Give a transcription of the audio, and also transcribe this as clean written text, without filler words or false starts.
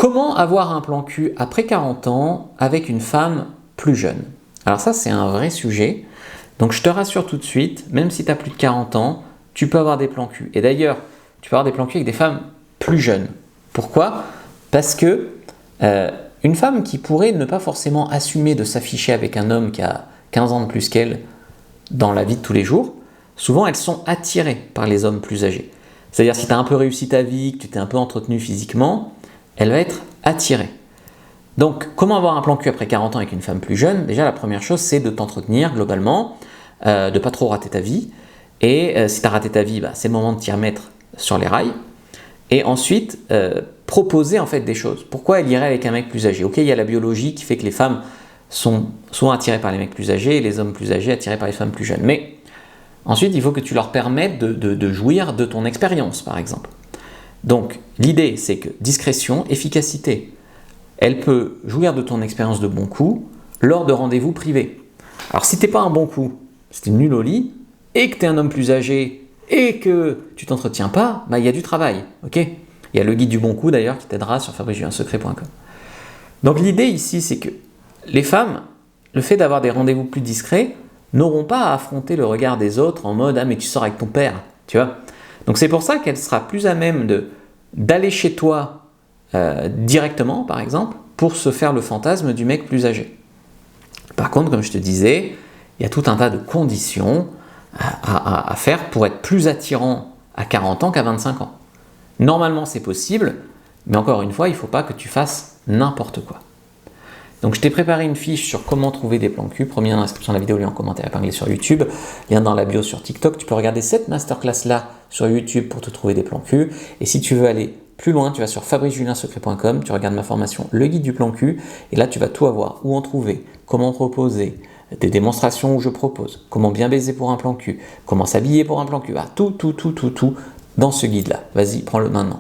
Comment avoir un plan cul après 40 ans avec une femme plus jeune? Alors ça, c'est un vrai sujet. Donc je te rassure tout de suite, même si tu as plus de 40 ans, tu peux avoir des plans cul. Et d'ailleurs, tu peux avoir des plans cul avec des femmes plus jeunes. Pourquoi? Parce que une femme qui pourrait ne pas forcément assumer de s'afficher avec un homme qui a 15 ans de plus qu'elle dans la vie de tous les jours, souvent elles sont attirées par les hommes plus âgés. C'est-à-dire si tu as un peu réussi ta vie, que tu t'es un peu entretenu physiquement, elle va être attirée. Donc, comment avoir un plan cul après 40 ans avec une femme plus jeune? Déjà, la première chose, c'est de t'entretenir globalement, de ne pas trop rater ta vie. Et si tu as raté ta vie, c'est le moment de t'y remettre sur les rails. Et ensuite, proposer en fait des choses. Pourquoi elle irait avec un mec plus âgé? Ok, il y a la biologie qui fait que les femmes sont souvent attirées par les mecs plus âgés et les hommes plus âgés attirés par les femmes plus jeunes. Mais ensuite, il faut que tu leur permettes de jouir de ton expérience, par exemple. Donc, l'idée, c'est que discrétion, efficacité. Elle peut jouir de ton expérience de bon coup lors de rendez-vous privés. Alors, si tu n'es pas un bon coup, si tu es nul au lit, et que tu es un homme plus âgé, et que tu t'entretiens pas, il y a du travail. Okay, il y a le guide du bon coup, d'ailleurs, qui t'aidera sur fabricejuunsecret.com. Donc, l'idée ici, c'est que les femmes, le fait d'avoir des rendez-vous plus discrets, n'auront pas à affronter le regard des autres en mode « Ah, mais tu sors avec ton père », tu vois. Donc c'est pour ça qu'elle sera plus à même d'aller chez toi directement, par exemple, pour se faire le fantasme du mec plus âgé. Par contre, comme je te disais, il y a tout un tas de conditions à faire pour être plus attirant à 40 ans qu'à 25 ans. Normalement, c'est possible, mais encore une fois, il ne faut pas que tu fasses n'importe quoi. Donc je t'ai préparé une fiche sur comment trouver des plans cul, premier dans la description de la vidéo, lien en commentaire épinglé sur YouTube, lien dans la bio sur TikTok. Tu peux regarder cette masterclass là sur YouTube pour te trouver des plans cul. Et si tu veux aller plus loin, tu vas sur fabricejuunsecret.com, tu regardes ma formation Le Guide du plan cul, et là tu vas tout avoir, où en trouver, comment proposer, des démonstrations où je propose, comment bien baiser pour un plan cul, comment s'habiller pour un plan cul, tout dans ce guide là. Vas-y, prends-le maintenant.